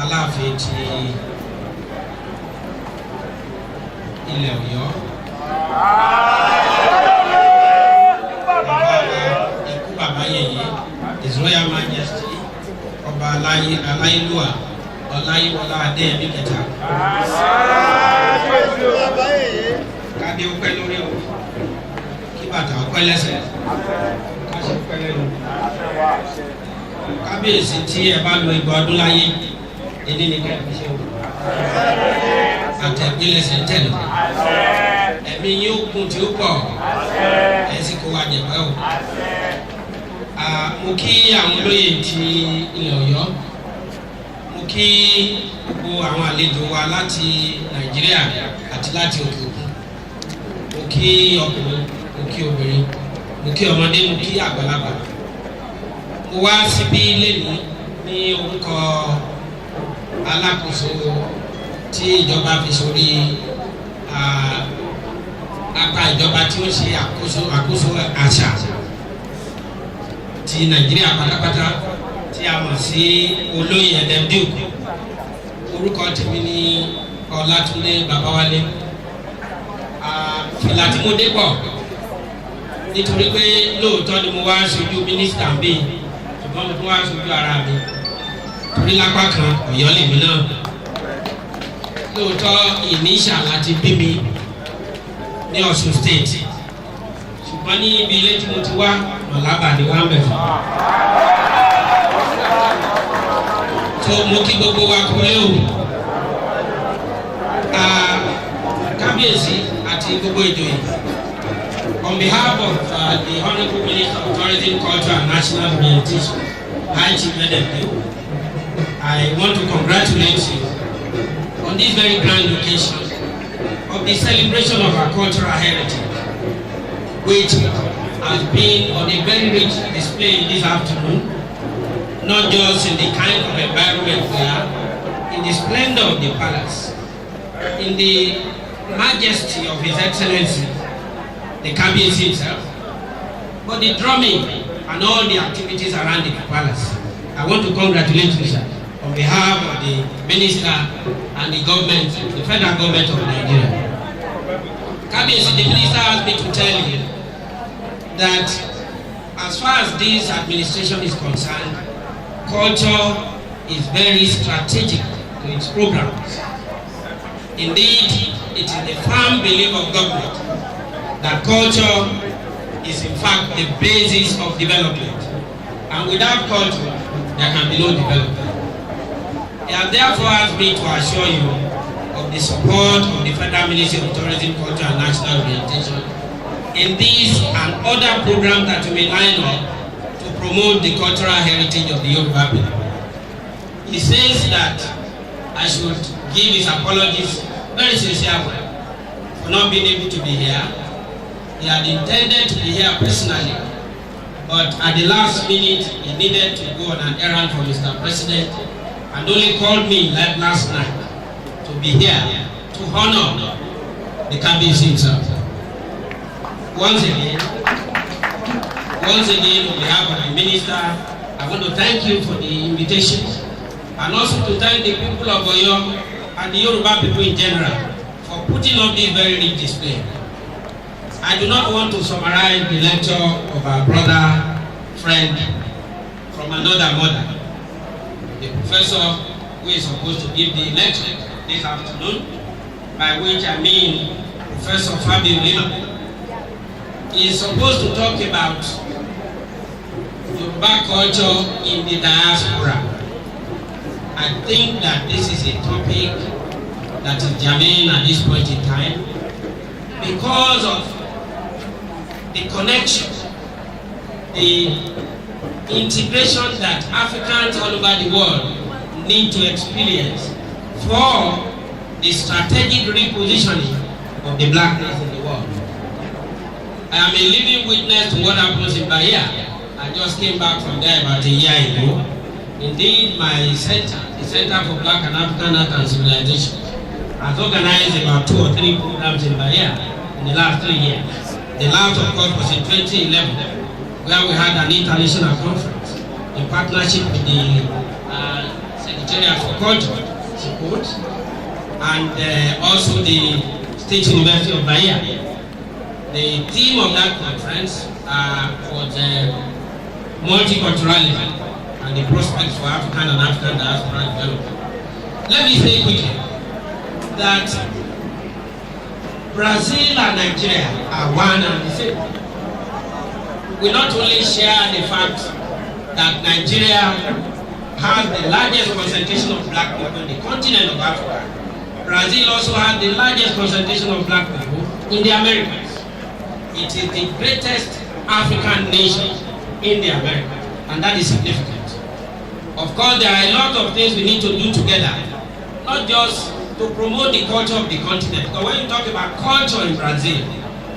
Aláàfin ti ilẹ̀ Ọ̀yọ́. Ikú bàbá yèyé, His Royal Majesty Ọba Aláyélúwà Ọláyíwọlá Adéyẹmí kẹta. Kádé ó pẹ́ lórí o, kí bàtà ó pẹ́ lẹ́sẹ̀, ká ṣe pẹ́ lẹ́nu. Kábíyèsí tí ẹ bá lo ìgbà ọdún láyé, èdè ní kẹ́kẹ́ ṣe o. Àtẹ̀gbélẹ̀sẹ̀ tẹ̀lé. Ẹ̀mí yín ó kún tí ó pọ̀, ẹ̀ sì kó wa jẹ̀pẹ́ o. Mo kí àwọn olóyè ti ilẹ̀ Ọ̀yọ́, mo kí gbogbo àwọn àlejò wa láti Nàìjíríà àti láti òkè òkun. Mo kí ọkùnrin, mo kí obìnrin, mo kí ọmọdé, mo kí àgbàlagbà. Mo wá síbí lẹ́nu ní orúkọ alákòóso tí ìjọba fi sórí apá ìjọba tí ó ṣe àkóso àṣà ti Nàìjíríà pátápátá tí a mọ̀ sí olóyè Ẹ̀dẹ́bíò. Orúkọ tèmi ní Tunde Babawale. Fìlà tí mo dé pọ̀ nítorí pé lóòótọ́ ni mo wá ṣojú mínísítà ń bè, ṣùgbọ́n mo tún wá ṣojú ara mi torí lápá kan Ọ̀yọ́ lèmi náà. Lóòótọ́ ìníṣà láti bí mi ní Ọ̀ṣun state, ṣùgbọ́n ní ibi ilé tí mo ti wá Ọ̀làbà ni wọ́n bẹ̀ fún. So mo kí gbogbo wa kúlé o. Kábíyèsí àti gbogbo ìjòyè. On behalf of the Honourable Minister of Tourism, Culture and National Orientation, High Chief Babawale, I want to congratulate you on this very grand occasion of the celebration of our cultural heritage, which has been on a very rich display this afternoon, not just in the kind of environment we are, in the splendor of the palace, in the majesty of His Excellency, the Kabiyesi himself, but the drumming and all the activities around the palace. I want to congratulate you, sir, on behalf of the Minister and the government, the federal government of Nigeria. Kabiyesi, the Minister asked me to tell you that as far as this administration is concerned, culture is very strategic to its programs. Indeed, it is the firm belief of government that culture is in fact the basis of development, and without culture there can be no development. He has therefore asked me to assure you of the support of the Federal Ministry of Tourism, Culture and National Orientation in these and other programs that you may line up to promote the cultural heritage of the Yoruba people. He says that I should give his apologies, very sincere one, for not being able to be here. He had intended to be here personally, but at the last minute he needed to go on an errand for Mr. President and only called me last night to be here to honor the Kabiyesi himself. Once again, on behalf of the Minister, I want to thank you for the invitation and also to thank the people of Oyo and the Yoruba people in general for putting up this very rich display. I do not want to summarize the lecture of our brother, friend from another mother, the professor who is supposed to give the lecture this afternoon, by which I mean Professor Babawale. He is supposed to talk about Yoruba culture in the diaspora. I think that this is a topic that is germane at this point in time because of the connection, the integration that Africans all over the world need to experience for the strategic repositioning of the blackness in the world. I am a living witness to what happens in Bahia. I just came back from there about a year ago. Indeed, my center, the Center for Black and African Art and Civilization, has organized about 2 or 3 programs in Bahia in the last 3 years. The last, of course, was in 2011, where we had an international conference in partnership with the Secretariat for Culture support, and also the State University of Bahia. The theme of that conference was multiculturalism and the prospects for African and African diaspora development. Let me say quickly that Brazil and Nigeria are one and the same. We not only share the fact that Nigeria has the largest concentration of black people in the continent of Africa, Brazil also has the largest concentration of black people in the Americas. It is the greatest African nation in the Americas, and that is significant. Of course, there are a lot of things we need to do together, not just to promote the culture of the continent. But when you talk about culture in Brazil,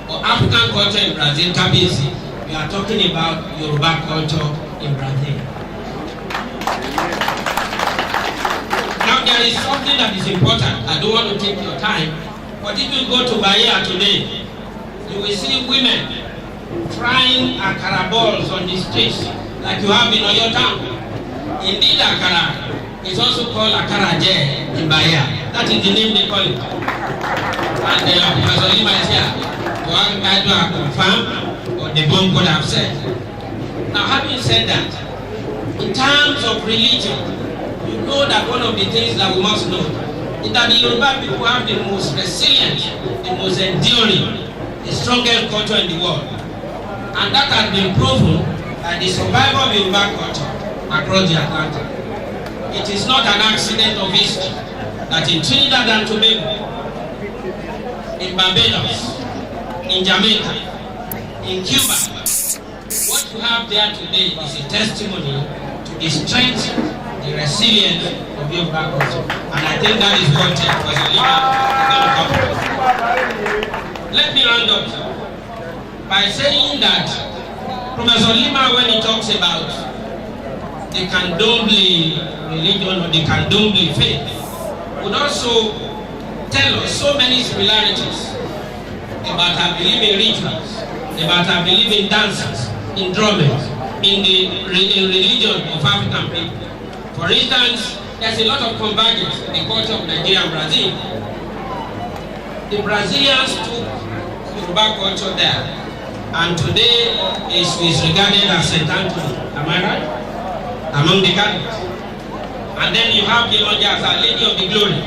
or African culture in Brazil, Kabisi, we are talking about Yoruba culture in Brazil. Now there is something that is important. I don't want to take your time, but if you go to Bahia today, you will see women frying akara balls on the streets like you have in your town. Indeed, akara is also called akara je in Bahia. That is the name they call it. And Professor Lima is here to either confirm or the bomb could have said. Now, having said that, in terms of religion, you know that one of the things that we must know is that the Yoruba people have the most resilient, the most enduring, the strongest culture in the world. And that has been proven by the survival of Yoruba culture across the Atlantic. It is not an accident of history that in Trinidad and Tobago, in Barbados, in Jamaica, in Cuba, what you have there today is a testimony to the strength, the resilience of Yoruba culture. And I think that is what Professor Lima is going to cover. Let me round up by saying that Professor Lima, when he talks about the candomblé religion or the candomblé faith, would also tell us so many similarities about our belief in rituals, about our belief in dances, in drumming, in the religion of African people. For instance, there's a lot of convergence in the culture of Nigeria and Brazil. The Brazilians took Yoruba culture there, and today is regarded as St. Anthony. Am I right? Among the Catholics. And then you have the Lord as Our Lady of the Glory.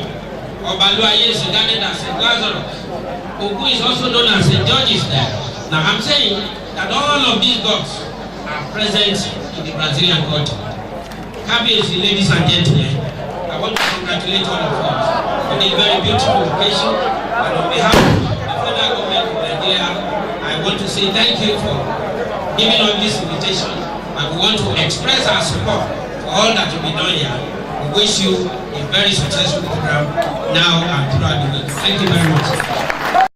Obaluaye is regarded as St. Lazarus. Ogu is also known as St. George's there. Now I'm saying that all of these gods are present in the Brazilian culture. Kabiyesi, ladies and gentlemen, I want to congratulate all of us on a very beautiful occasion, and on behalf of the federal government of Nigeria, I want to say thank you for giving us this invitation, and we want to express our support for all that will be done here. We wish you a very successful program now and throughout the week. Thank you very much.